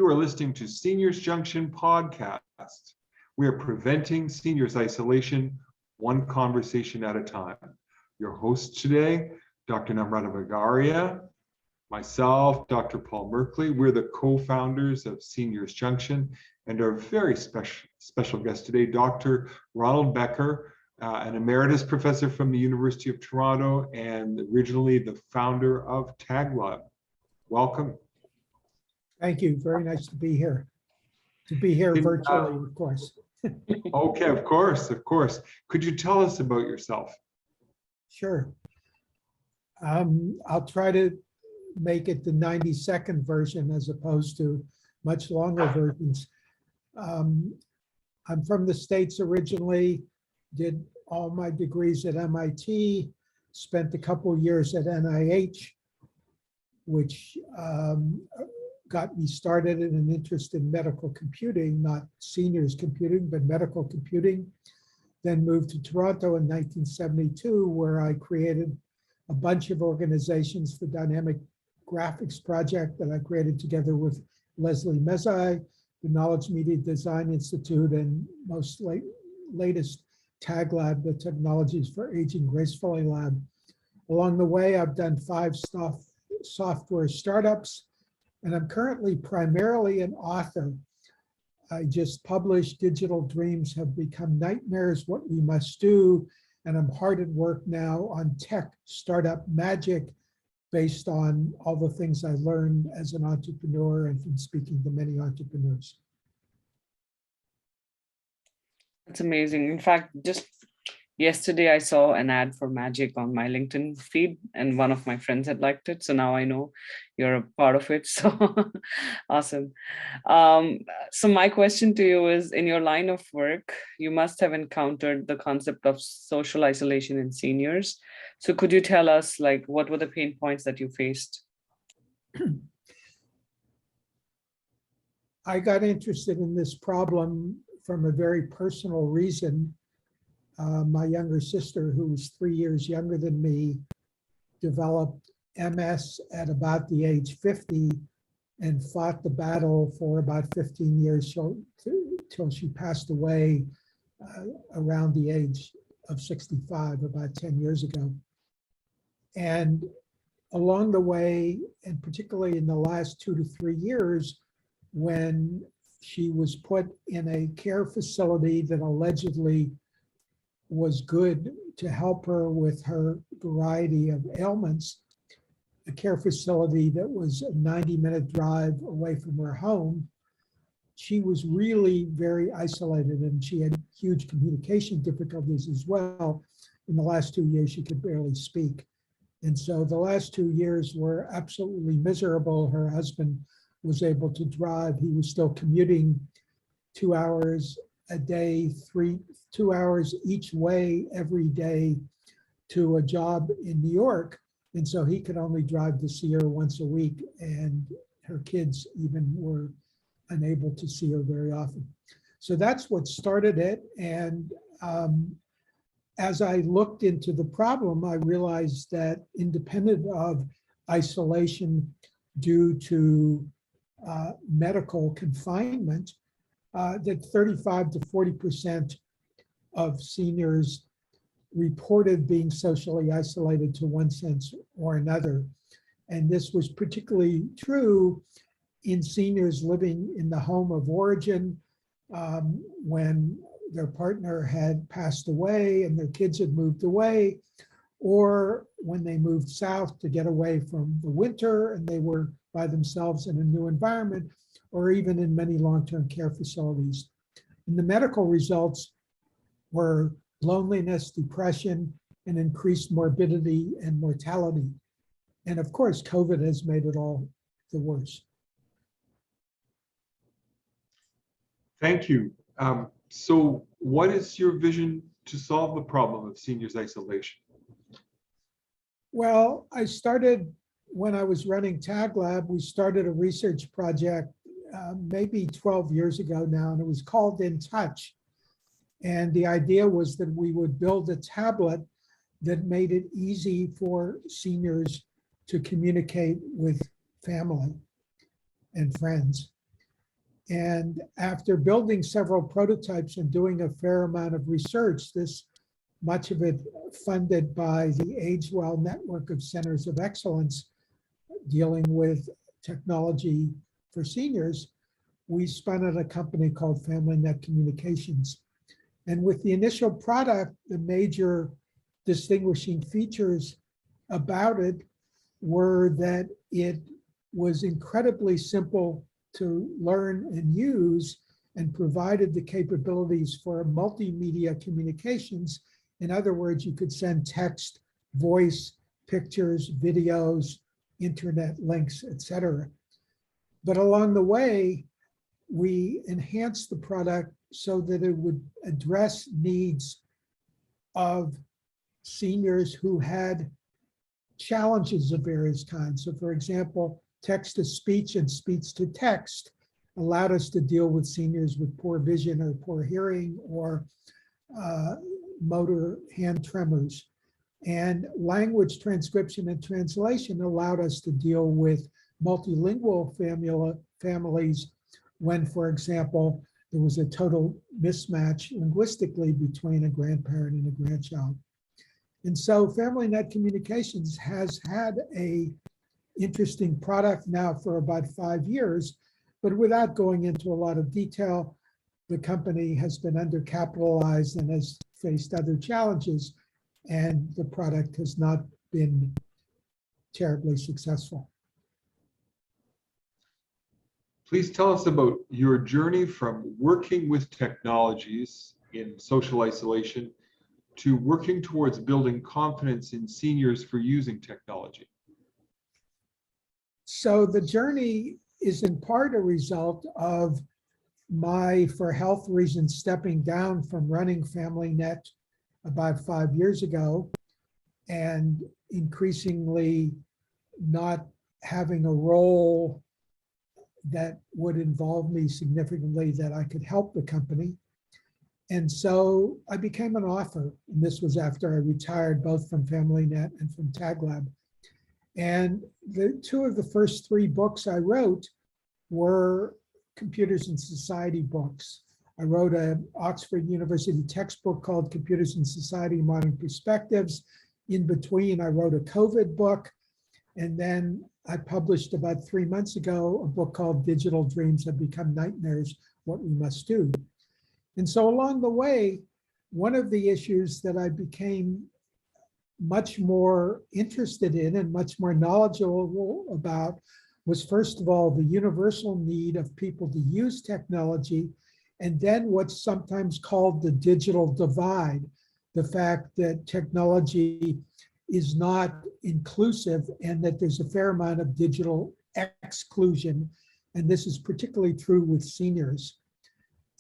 You are listening to Seniors Junction podcast. We are preventing seniors isolation one conversation at a time. Your hosts today, Dr. Namrata Bagaria, myself, Dr. Paul Merkley. We're the co-founders of Seniors Junction, and our very special guest today, Dr. Ronald Becker, an emeritus professor from the University of Toronto and originally the founder of TagLab. Welcome. Thank you. Very nice to be here. Virtually, of course. Okay, of course. Could you tell us about yourself? Sure. I'll try to make it the 90-second version as opposed to much longer versions. I'm from the States originally, did all my degrees at MIT, spent a couple years at NIH, which got me started in an interest in medical computing, not seniors computing, but medical computing. Then moved to Toronto in 1972, where I created a bunch of organizations, the Dynamic Graphics Project that I created together with Leslie Mezai, the Knowledge Media Design Institute, and latest TagLab, the Technologies for Aging Gracefully Lab. Along the way, I've done 5 software startups, and I'm currently primarily an author. I just published Digital Dreams Have Become Nightmares, What We Must Do, and I'm hard at work now on tech startup magic based on all the things I learned as an entrepreneur and from speaking to many entrepreneurs. That's amazing. In fact, just yesterday I saw an ad for Magic on my LinkedIn feed, and one of my friends had liked it. So now I know you're a part of it. So awesome. So my question to you is, in your line of work, you must have encountered the concept of social isolation in seniors. So could you tell us, like, what were the pain points that you faced? I got interested in this problem from a very personal reason. My younger sister, who was 3 years younger than me, developed MS at about the age 50 and fought the battle for about 15 years till she passed away around the age of 65, about 10 years ago. And along the way, and particularly in the last 2 to 3 years, when she was put in a care facility that allegedly was good to help her with her variety of ailments, a care facility that was a 90-minute drive away from her home, she was really very isolated, and she had huge communication difficulties as well. In the last 2 years, she could barely speak. And so the last 2 years were absolutely miserable. Her husband was able to drive. He was still commuting 2 hours a day, 2 hours each way every day to a job in New York. And so he could only drive to see her once a week, and her kids even were unable to see her very often. So that's what started it. And as I looked into the problem, I realized that independent of isolation due to medical confinement, that 35 to 40% of seniors reported being socially isolated to one sense or another. And this was particularly true in seniors living in the home of origin, when their partner had passed away and their kids had moved away, or when they moved south to get away from the winter and they were by themselves in a new environment, or even in many long-term care facilities. And the medical results were loneliness, depression, and increased morbidity and mortality. And of course, COVID has made it all the worse. Thank you. So what is your vision to solve the problem of seniors isolation? Well, I started when I was running TagLab. We started a research project maybe 12 years ago now, and it was called In Touch. And the idea was that we would build a tablet that made it easy for seniors to communicate with family and friends. And after building several prototypes and doing a fair amount of research, much of it funded by the Age Well Network of Centers of Excellence dealing with technology for seniors, we spun out a company called Family Net Communications. And with the initial product, the major distinguishing features about it were that it was incredibly simple to learn and use and provided the capabilities for multimedia communications. In other words, you could send text, voice, pictures, videos, internet links, etc. But along the way, we enhanced the product so that it would address needs of seniors who had challenges of various kinds. So for example, text to speech and speech to text allowed us to deal with seniors with poor vision or poor hearing or motor hand tremors. And language transcription and translation allowed us to deal with multilingual families when, for example, there was a total mismatch linguistically between a grandparent and a grandchild. And so Family Net Communications has had a interesting product now for about 5 years, but without going into a lot of detail, the company has been undercapitalized and has faced other challenges, and the product has not been terribly successful. Please tell us about your journey from working with technologies in social isolation to working towards building confidence in seniors for using technology. So the journey is in part a result of my, for health reasons, stepping down from running Family Net about 5 years ago and increasingly not having a role that would involve me significantly that I could help the company. And so I became an author, and this was after I retired both from Family Net and from TagLab. And the two of the first 3 books I wrote were Computers and Society books. I wrote an Oxford University textbook called Computers and Society, Modern Perspectives. In between, I wrote a COVID book. And then I published about 3 months ago a book called Digital Dreams Have Become Nightmares, What We Must Do. And so along the way, one of the issues that I became much more interested in and much more knowledgeable about was, first of all, the universal need of people to use technology, and then what's sometimes called the digital divide, the fact that technology is not inclusive and that there's a fair amount of digital exclusion. And this is particularly true with seniors.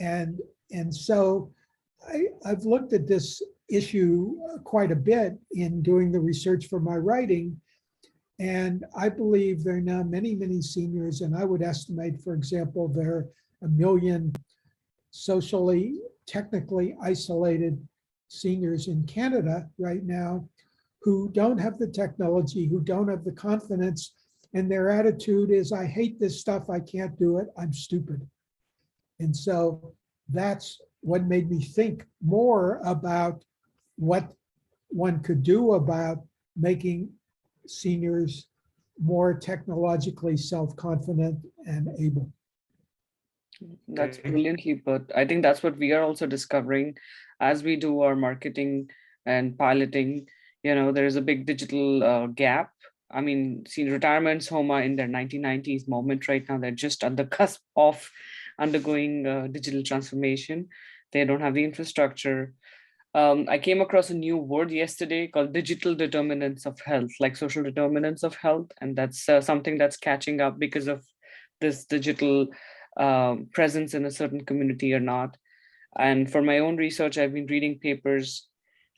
And so I've looked at this issue quite a bit in doing the research for my writing. And I believe there are now many, many seniors, and I would estimate, for example, there are 1 million socially, technically isolated seniors in Canada right now who don't have the technology, who don't have the confidence, and their attitude is, I hate this stuff, I can't do it, I'm stupid. And so that's what made me think more about what one could do about making seniors more technologically self-confident and able. That's brilliantly put. I think that's what we are also discovering as we do our marketing and piloting. There is a big digital gap. I mean, senior retirement home are in their 1990s moment right now. They're just at the cusp of undergoing digital transformation. They don't have the infrastructure. I came across a new word yesterday called digital determinants of health, like social determinants of health. And that's something that's catching up because of this digital presence in a certain community or not. And for my own research, I've been reading papers.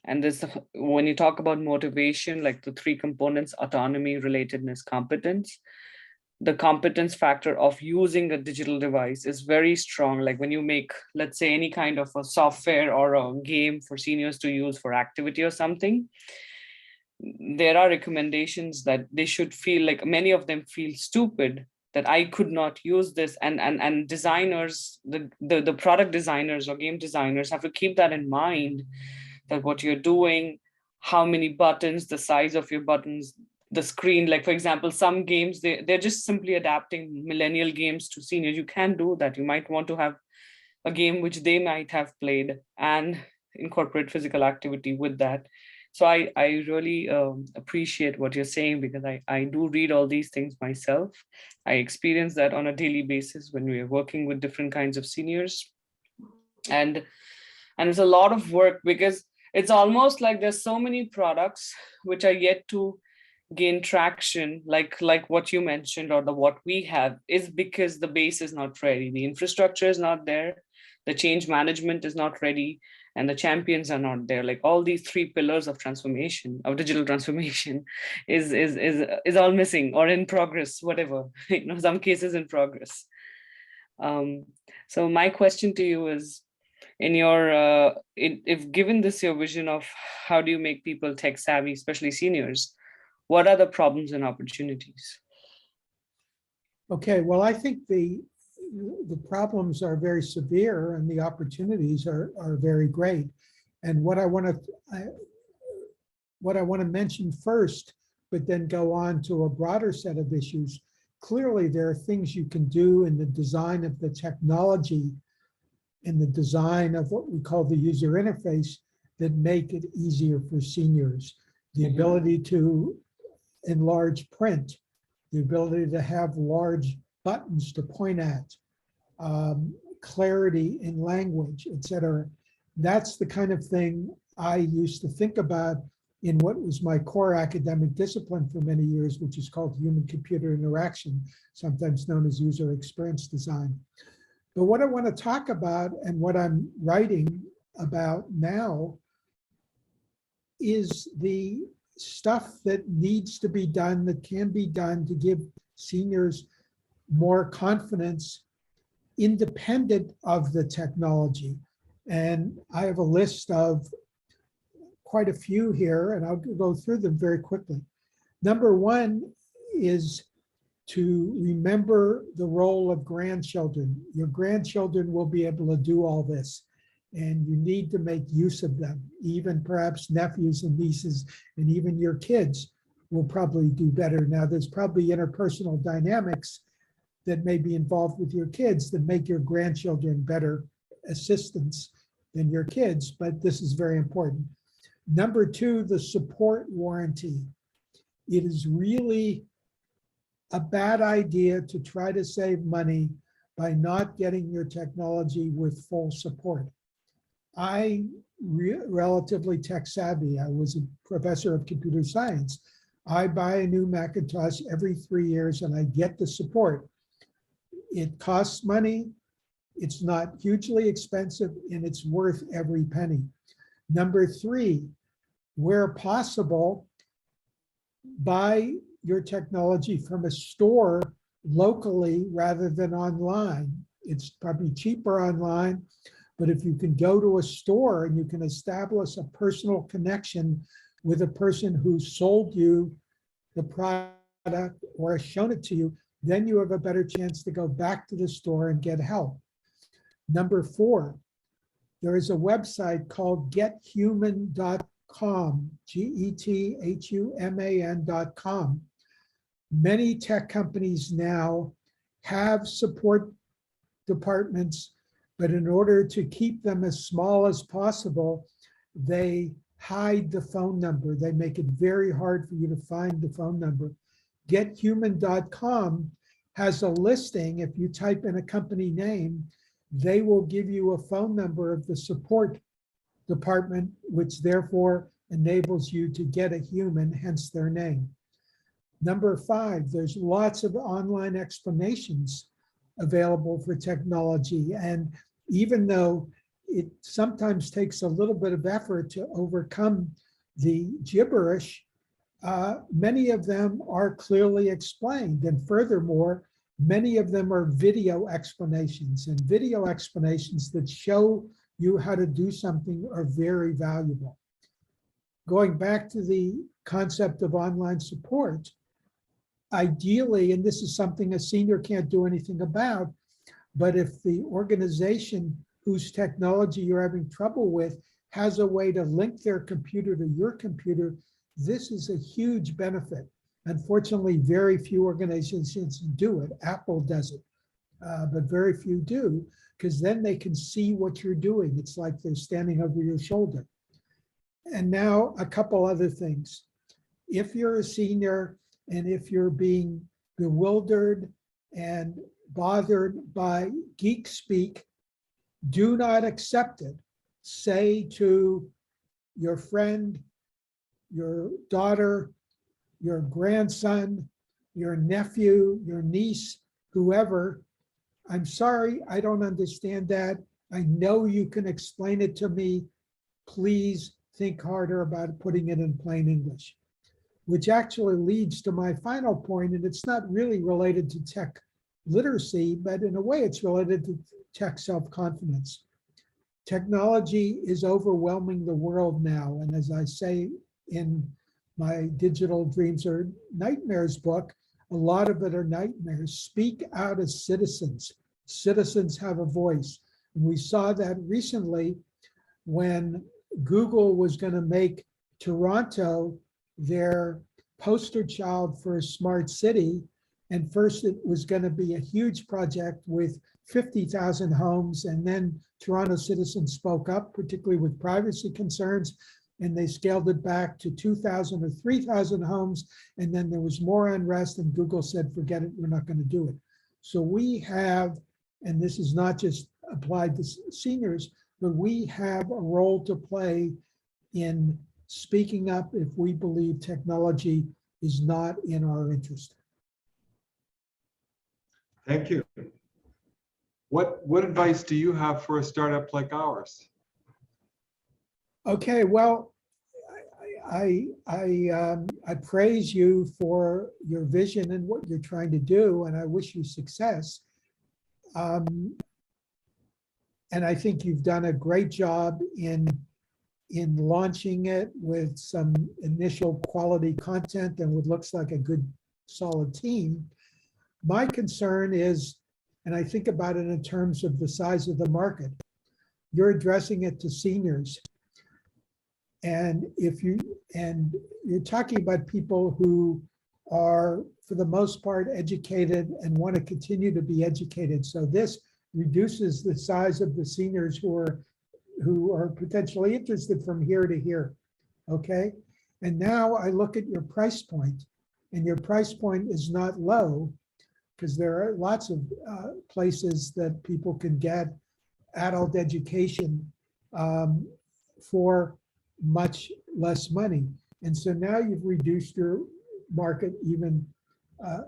And this, when you talk about motivation, like the 3 components, autonomy, relatedness, competence, the competence factor of using a digital device is very strong. Like when you make, let's say, any kind of a software or a game for seniors to use for activity or something, there are recommendations that they should feel like, many of them feel stupid that I could not use this, and designers, the product designers or game designers have to keep that in mind, that what you're doing, how many buttons, the size of your buttons, the screen. Like for example, some games, they're just simply adapting millennial games to seniors. You can't do that. You might want to have a game which they might have played and incorporate physical activity with that. So I really appreciate what you're saying, because I do read all these things myself. I experience that on a daily basis when we are working with different kinds of seniors. And it's a lot of work, because it's almost like there's so many products which are yet to gain traction, like what you mentioned, or the what we have, is because the base is not ready, the infrastructure is not there, the change management is not ready, and the champions are not there. Like all these three pillars of transformation, of digital transformation, is all missing or in progress, whatever. Some cases in progress. So my question to you is, in your if given this your vision of how do you make people tech savvy, especially seniors, what are the problems and opportunities? Okay, well, I think the problems are very severe and the opportunities are very great. And what I want to mention first, but then go on to a broader set of issues. Clearly, there are things you can do in the design of the technology, in the design of what we call the user interface, that make it easier for seniors. The ability to enlarge print, the ability to have large buttons to point at, clarity in language, etc. That's the kind of thing I used to think about in what was my core academic discipline for many years, which is called human-computer interaction, sometimes known as user experience design. But what I want to talk about, and what I'm writing about now, is the stuff that needs to be done, that can be done to give seniors more confidence independent of the technology. And I have a list of quite a few here, and I'll go through them very quickly. Number one is to remember the role of grandchildren. Your grandchildren will be able to do all this, and you need to make use of them. Even perhaps nephews and nieces, and even your kids will probably do better. Now, there's probably interpersonal dynamics that may be involved with your kids that make your grandchildren better assistants than your kids, but this is very important. Number two, the support warranty. It is really a bad idea to try to save money by not getting your technology with full support. I'm relatively tech savvy. I was a professor of computer science. I buy a new Macintosh every 3 years and I get the support. It costs money, it's not hugely expensive, and it's worth every penny. Number three, where possible, buy your technology from a store locally rather than online. It's probably cheaper online, but if you can go to a store and you can establish a personal connection with a person who sold you the product or has shown it to you, then you have a better chance to go back to the store and get help. Number four, there is a website called gethuman.com, GETHUMAN.com. Many tech companies now have support departments, but in order to keep them as small as possible, they hide the phone number. They make it very hard for you to find the phone number. GetHuman.com has a listing. If you type in a company name, they will give you a phone number of the support department, which therefore enables you to get a human, hence their name. Number five, there's lots of online explanations available for technology. And even though it sometimes takes a little bit of effort to overcome the gibberish, many of them are clearly explained. And furthermore, many of them are video explanations, and video explanations that show you how to do something are very valuable. Going back to the concept of online support, ideally, and this is something a senior can't do anything about, but if the organization whose technology you're having trouble with has a way to link their computer to your computer, this is a huge benefit. Unfortunately, very few organizations do it. Apple does it, but very few do, because then they can see what you're doing. It's like they're standing over your shoulder. And now a couple other things. If you're a senior and if you're being bewildered and bothered by geek speak, do not accept it. Say to your friend, your daughter, your grandson, your nephew, your niece, whoever, I'm sorry, I don't understand that. I know you can explain it to me. Please think harder about putting it in plain English, which actually leads to my final point, and it's not really related to tech literacy, but in a way it's related to tech self-confidence. Technology is overwhelming the world now, and as I say in my Digital Dreams or Nightmares book, a lot of it are nightmares. Speak out as citizens. Citizens have a voice. And we saw that recently when Google was going to make Toronto their poster child for a smart city. And first it was going to be a huge project with 50,000 homes. And then Toronto citizens spoke up, particularly with privacy concerns, and they scaled it back to 2,000 or 3,000 homes. And then there was more unrest and Google said, forget it, we're not going to do it. So we have, and this is not just applied to seniors, but we have a role to play in speaking up if we believe technology is not in our interest. Thank you. What advice do you have for a startup like ours? Okay, well, I praise you for your vision and what you're trying to do, and I wish you success. And I think you've done a great job in launching it with some initial quality content and what looks like a good, solid team. My concern is, and I think about it in terms of the size of the market, you're addressing it to seniors. And you're talking about people who are, for the most part, educated and want to continue to be educated. So this reduces the size of the seniors who are potentially interested from here to here. Okay. And now I look at your price point, and your price point is not low, because there are lots of places that people can get adult education for much less money. And so now you've reduced your market even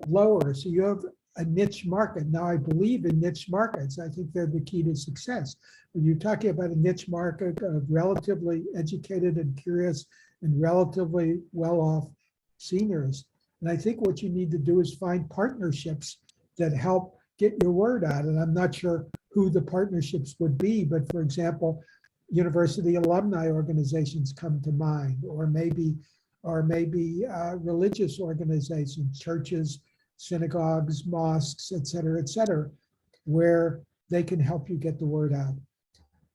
lower. So you have a niche market. Now I believe in niche markets. I think they're the key to success. When you're talking about a niche market of relatively educated and curious and relatively well-off seniors. And I think what you need to do is find partnerships that help get your word out. And I'm not sure who the partnerships would be, but for example, university alumni organizations come to mind, or maybe religious organizations, churches, synagogues, mosques, et cetera, where they can help you get the word out.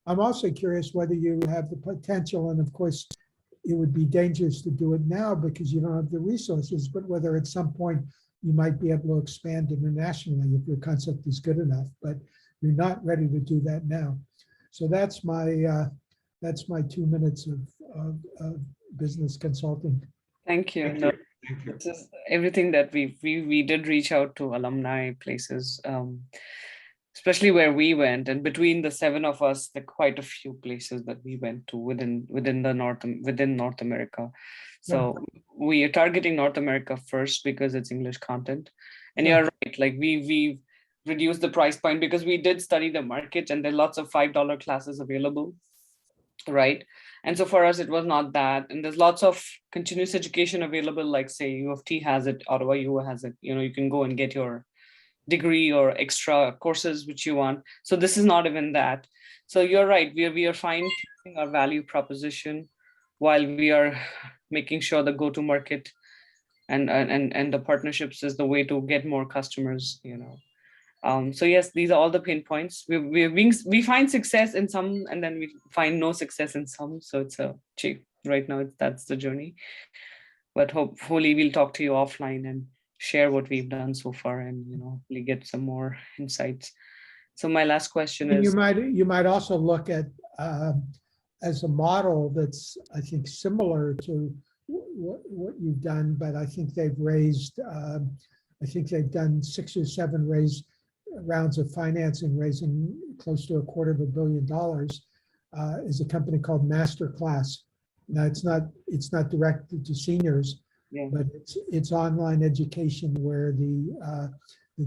I'm also curious whether you have the potential, and of course, it would be dangerous to do it now because you don't have the resources, but whether at some point you might be able to expand internationally if your concept is good enough, but you're not ready to do that now. So that's my 2 minutes of business consulting. Thank you. Thank No, you. Thank you. this is everything that we did reach out to alumni places, especially where we went, and between the 7 of us, there are quite a few places that we went to within North America. So we are targeting North America first because it's English content. And you're right, like we've reduced the price point because we did study the market, and there are lots of $5 classes available, right? And so for us, it was not that. And there's lots of continuous education available, like say U of T has it, Ottawa U has it. You can go and get your degree or extra courses which you want. So this is not even that. So you're right, we are fine-tuning our value proposition while we are making sure the go-to-market and the partnerships is the way to get more customers, so yes, these are all the pain points. We find success in some, and then we find no success in some. So it's a cheap right now. That's the journey. But hopefully we'll talk to you offline and share what we've done so far, and hopefully get some more insights. So my last question And is, you might also look at as a model that's, I think, similar to what you've done, but I think they've raised, I think they've done 6 or 7 rounds of financing, raising close to $250 million, is a company called MasterClass. Now it's not directed to seniors, yeah, but it's online education where the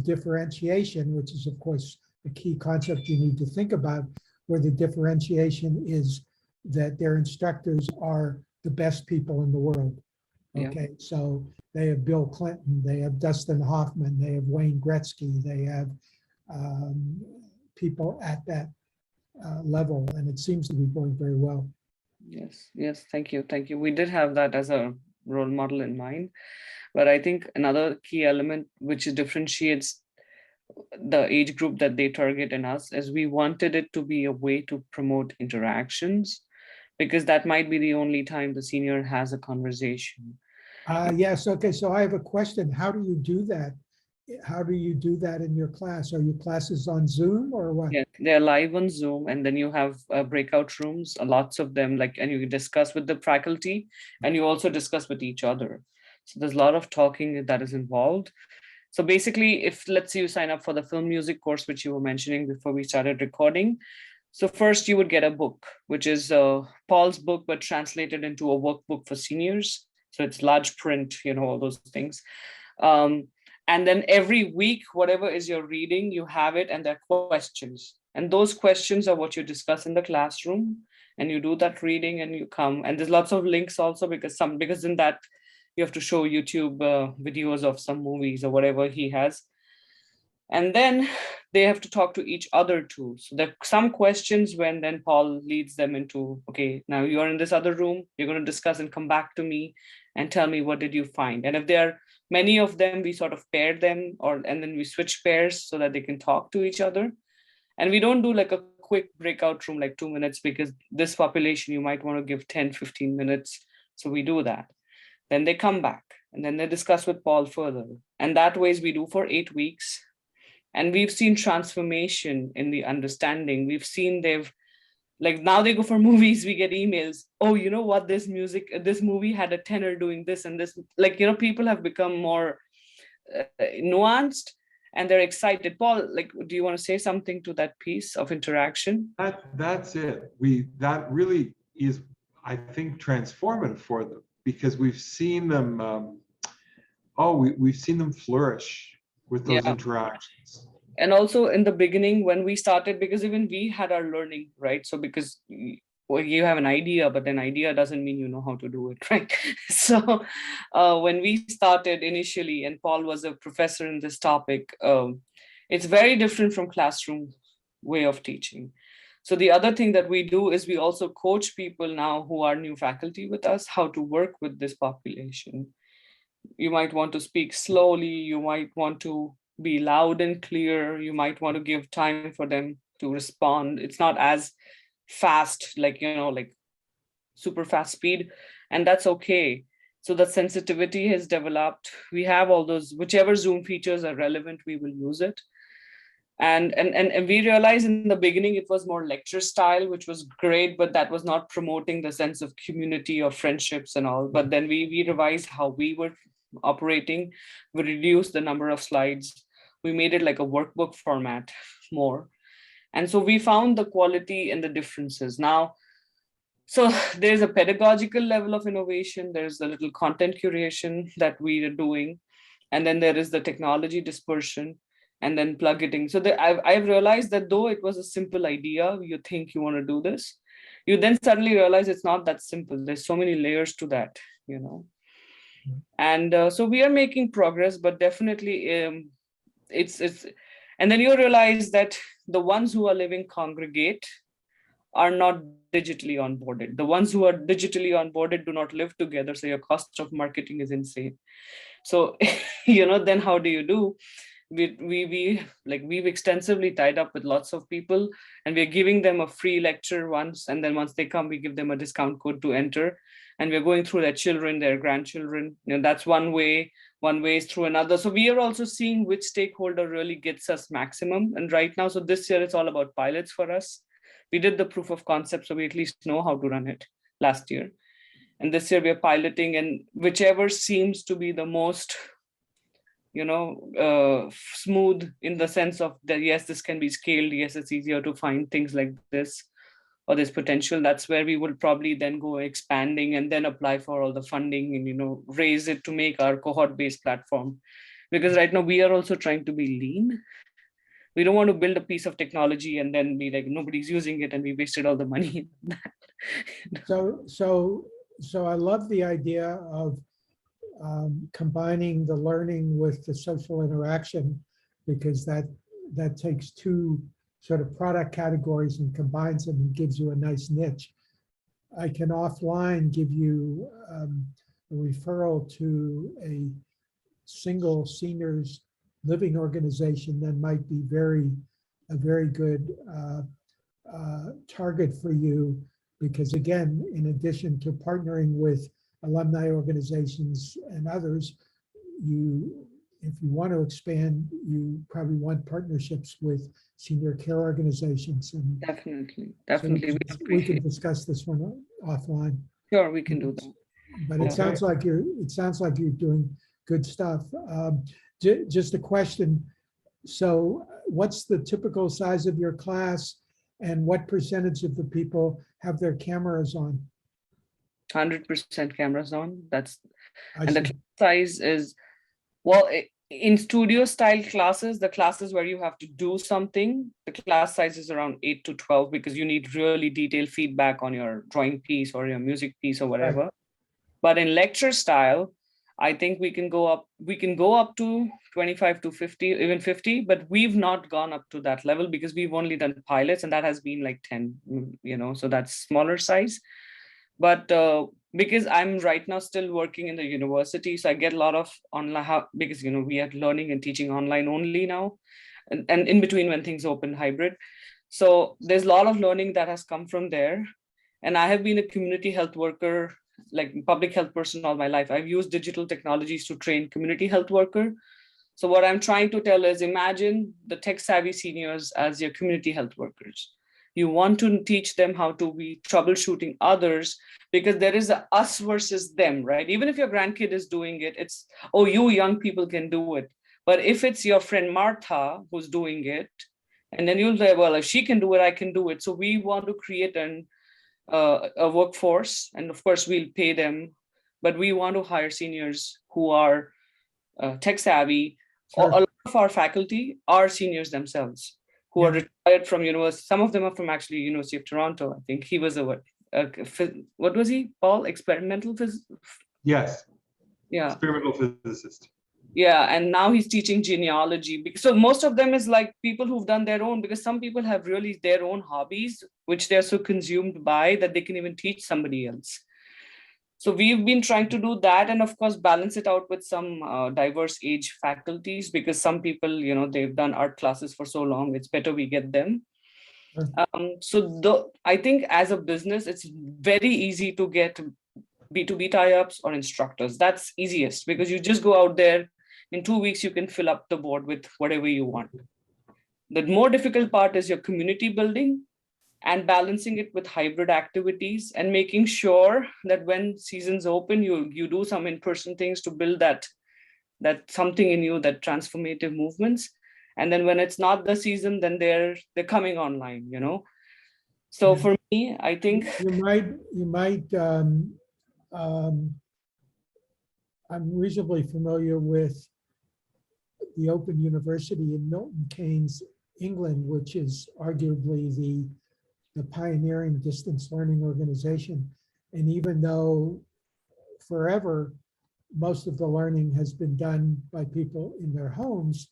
differentiation, which is of course a key concept you need to think about, where the differentiation is that their instructors are the best people in the world. Okay, so they have Bill Clinton, they have Dustin Hoffman, they have Wayne Gretzky, they have people at that level, and it seems to be going very well. yes, thank you. We did have that as a role model in mind, but I think another key element which differentiates the age group that they target in us is we wanted it to be a way to promote interactions, because that might be the only time the senior has a conversation. Yes, okay, so I have a question. How do you do that? How do you do that in your class? Are your classes on Zoom or what? Yeah, they're live on Zoom, and then you have breakout rooms, lots of them, and you discuss with the faculty, and you also discuss with each other. So there's a lot of talking that is involved. So basically, if let's say you sign up for the film music course, which you were mentioning before we started recording. So first you would get a book, which is Paul's book, but translated into a workbook for seniors. So it's large print, all those things. And then every week, whatever is your reading, you have it, and there are questions. And those questions are what you discuss in the classroom, and you do that reading and you come. And there's lots of links also, because in that you have to show YouTube videos of some movies or whatever he has. And then they have to talk to each other too. So there are some questions when then Paul leads them into, okay, now you're in this other room, you're going to discuss and come back to me and tell me what did you find. And if there are many of them, we sort of pair them, and then we switch pairs so that they can talk to each other. And we don't do like a quick breakout room, like 2 minutes, because this population, you might want to give 10, 15 minutes. So we do that. Then they come back and then they discuss with Paul further. And that ways we do for 8 weeks. And we've seen transformation in the understanding. We've seen now they go for movies, we get emails. Oh, you know what? This movie had a tenor doing this and this. People have become more nuanced, and they're excited. Paul, do you want to say something to that piece of interaction? That's it. That really is, I think, transformative for them, because we've seen them. We've seen them flourish with those interactions. And also in the beginning when we started, because even we had our learning, right? So because you have an idea, but an idea doesn't mean you know how to do it, right? So when we started initially, and Paul was a professor in this topic, it's very different from classroom way of teaching. So the other thing that we do is we also coach people now who are new faculty with us, how to work with this population. You might want to speak slowly, you might want to be loud and clear, you might want to give time for them to respond. It's not as fast, like super fast speed, and that's okay. So the sensitivity has developed. We have all those, whichever Zoom features are relevant, we will use it. And we realized in the beginning it was more lecture style, which was great, but that was not promoting the sense of community or friendships and all. But then we revised how we were operating. We reduced the number of slides. We made it like a workbook format more. And so we found the quality and the differences. Now, so there's a pedagogical level of innovation. There's a little content curation that we are doing. And then there is the technology dispersion and then pluggeting. So I've realized that though it was a simple idea, you think you want to do this, you then suddenly realize it's not that simple. There's so many layers to that, And so we are making progress, but definitely it's and then you realize that the ones who are living congregate are not digitally onboarded. The ones who are digitally onboarded do not live together, so your cost of marketing is insane. So, then how do you do? We've extensively tied up with lots of people, and we're giving them a free lecture once, and then once they come, we give them a discount code to enter, and we're going through their children, their grandchildren. That's one way. One way is through another. So we are also seeing which stakeholder really gets us maximum. And right now, so this year it's all about pilots for us. We did the proof of concept, so we at least know how to run it last year. And this year we are piloting, and whichever seems to be the most smooth, in the sense of that, yes, this can be scaled, yes, it's easier to find things like this, or this potential, that's where we will probably then go expanding and then apply for all the funding and raise it to make our cohort based platform. Because right now we are also trying to be lean. We don't want to build a piece of technology and then be like, nobody's using it and we wasted all the money. So I love the idea of combining the learning with the social interaction, because that takes two sort of product categories and combines them and gives you a nice niche. I can offline give you a referral to a single seniors living organization that might be a very good target for you, because again, in addition to partnering with alumni organizations and others, if you want to expand, you probably want partnerships with senior care organizations. And Definitely. so we can discuss this one offline. Sure, we can do that. But it sounds like you're doing good stuff. Just a question. So what's the typical size of your class, and what percentage of the people have their cameras on? 100% cameras on. And the class size is, in studio style classes, the classes where you have to do something, the class size is around 8 to 12, because you need really detailed feedback on your drawing piece or your music piece or whatever. Right. But in lecture style, I think we can go up to 25 to 50, even 50, but we've not gone up to that level because we've only done pilots, and that has been like 10, so that's smaller size. But because I'm right now still working in the university, so I get a lot of online, because we are learning and teaching online only now, and in between when things open hybrid. So there's a lot of learning that has come from there. And I have been a community health worker, like public health person all my life. I've used digital technologies to train community health worker. So what I'm trying to tell is, imagine the tech savvy seniors as your community health workers. You want to teach them how to be troubleshooting others, because there is a us versus them, right? Even if your grandkid is doing it, it's, oh, you young people can do it. But if it's your friend Martha who's doing it, and then you'll say, well, if she can do it, I can do it. So we want to create a workforce, and of course we'll pay them, but we want to hire seniors who are tech savvy. Sure. A lot of our faculty are seniors themselves who are retired from university. Some of them are from actually University of Toronto. I think he was what was he, Paul? Experimental physicist? Yes. Yeah. Experimental physicist. Yeah, and now he's teaching genealogy. So most of them is like people who've done their own, because some people have really their own hobbies, which they're so consumed by that they can even teach somebody else. So we've been trying to do that, and of course balance it out with some diverse age faculties, because some people, they've done art classes for so long, it's better we get them. I think as a business, it's very easy to get B2B tie-ups or instructors. That's easiest, because you just go out there, in 2 weeks, you can fill up the board with whatever you want. The more difficult part is your community building and balancing it with hybrid activities, and making sure that when seasons open, you do some in-person things to build that something in you, that transformative movements. And then when it's not the season, then they're coming online, So for me, I think you might I'm reasonably familiar with the Open University in Milton Keynes, England, which is arguably the pioneering distance learning organization. And even though forever most of the learning has been done by people in their homes,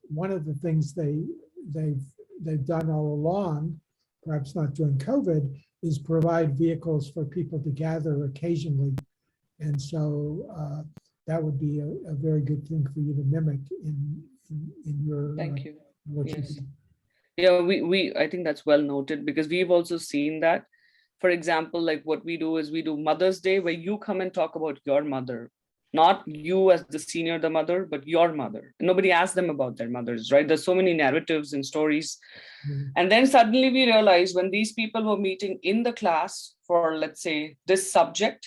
one of the things they've done all along, perhaps not during COVID, is provide vehicles for people to gather occasionally. And so that would be a very good thing for you to mimic in your Thank you. what you Yes. do. Yeah, I think that's well noted, because we've also seen that. For example, like what we do is we do Mother's Day, where you come and talk about your mother, not you as the senior, the mother, but your mother. Nobody asks them about their mothers, right? There's so many narratives and stories. Mhm. And then suddenly we realized when these people were meeting in the class for, let's say, this subject,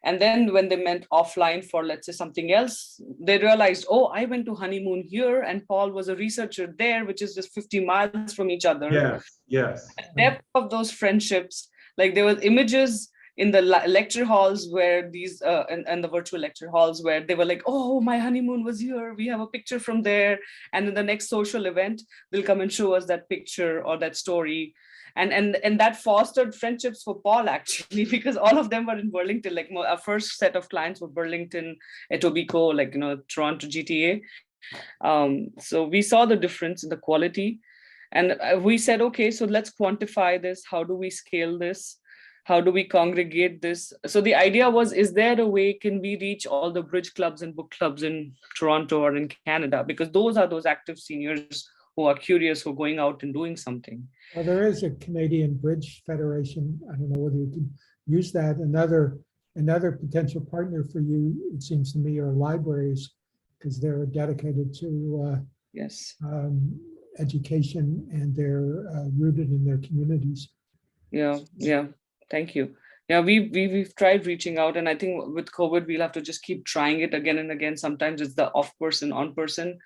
and then when they met offline for, let's say, something else, they realized, oh, I went to honeymoon here and Paul was a researcher there, which is just 50 miles from each other. Yes, yes. Depth of those friendships, like there were images in the lecture halls where these and the virtual lecture halls where they were like, oh, my honeymoon was here, we have a picture from there, and in the next social event they'll come and show us that picture or that story. And that fostered friendships for Paul, actually, because all of them were in Burlington. Like our first set of clients were Burlington, Etobicoke, like, Toronto, GTA. So we saw the difference in the quality, and we said, okay, so let's quantify this. How do we scale this? How do we congregate this? So the idea was, is there a way, can we reach all the bridge clubs and book clubs in Toronto or in Canada? Because those are those active seniors who are curious, who are going out and doing something. Well, there is a Canadian Bridge Federation. I don't know whether you can use that. Another potential partner for you, it seems to me, are libraries, because they're dedicated to Yes. education, and they're rooted in their communities. Yeah. Thank you. Yeah, we've tried reaching out, and I think with COVID we'll have to just keep trying it again and again. Sometimes it's the off person, on person,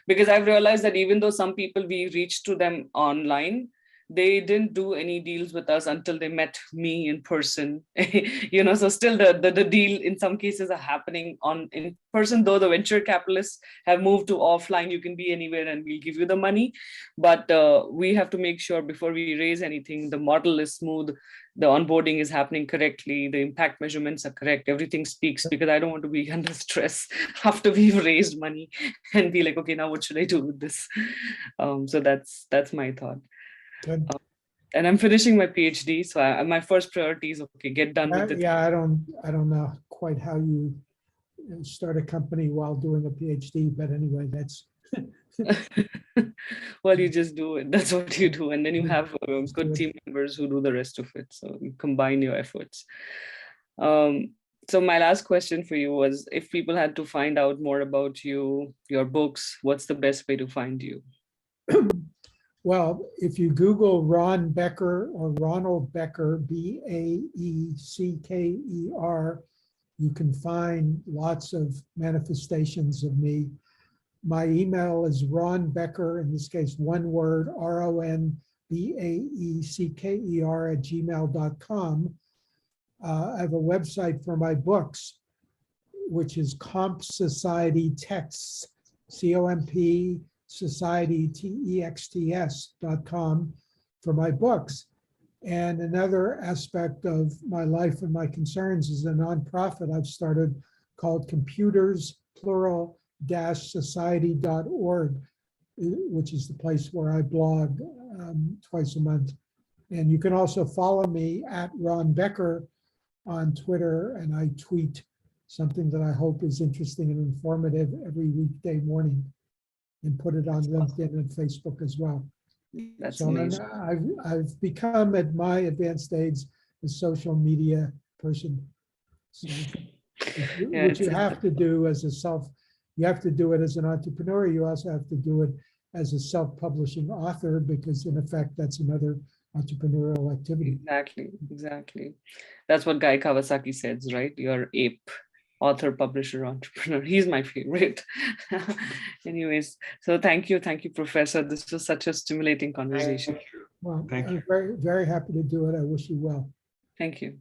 because I've realized that even though some people, we reached to them online, they didn't do any deals with us until they met me in person. So still the deal in some cases are happening in person, though the venture capitalists have moved to offline. You can be anywhere and we'll give you the money, but we have to make sure before we raise anything, the model is smooth, the onboarding is happening correctly, the impact measurements are correct, everything speaks, because I don't want to be under stress after we've raised money and be like, okay, now what should I do with this? So that's my thought. Good. And I'm finishing my PhD, so my first priority is, okay, get done with it. Yeah, I don't know quite how you start a company while doing a PhD, but anyway, that's Well, you just do it. That's what you do, and then you have Just do good it. team members who do the rest of it. So you combine your efforts. So my last question for you was, if people had to find out more about you, your books, what's the best way to find you? Well, if you Google Ron Becker or Ronald Becker, Baecker, you can find lots of manifestations of me. My email is Ron Becker, in this case, one word, RONBAECKER @gmail.com. I have a website for my books, which is Comp Society Texts, COMP Society TEXTS.com, for my books. And another aspect of my life and my concerns is a nonprofit I've started called Computers, plural, -society.org, which is the place where I blog twice a month. And you can also follow me at Ron Becker on Twitter, and I tweet something that I hope is interesting and informative every weekday morning, and put it on LinkedIn and Facebook as well. That's So amazing. I've become, at my advanced age, a social media person. So, Yeah, which you have to do as you have to do it as an entrepreneur. You also have to do it as a self-publishing author, because in effect, that's another entrepreneurial activity. Exactly. That's what Guy Kawasaki says, right? You're ape, author, publisher, entrepreneur. He's my favorite. Anyways, so thank you, Professor. This was such a stimulating conversation. Well, Thank I'm you. very, very happy to do it. I wish you well. Thank you.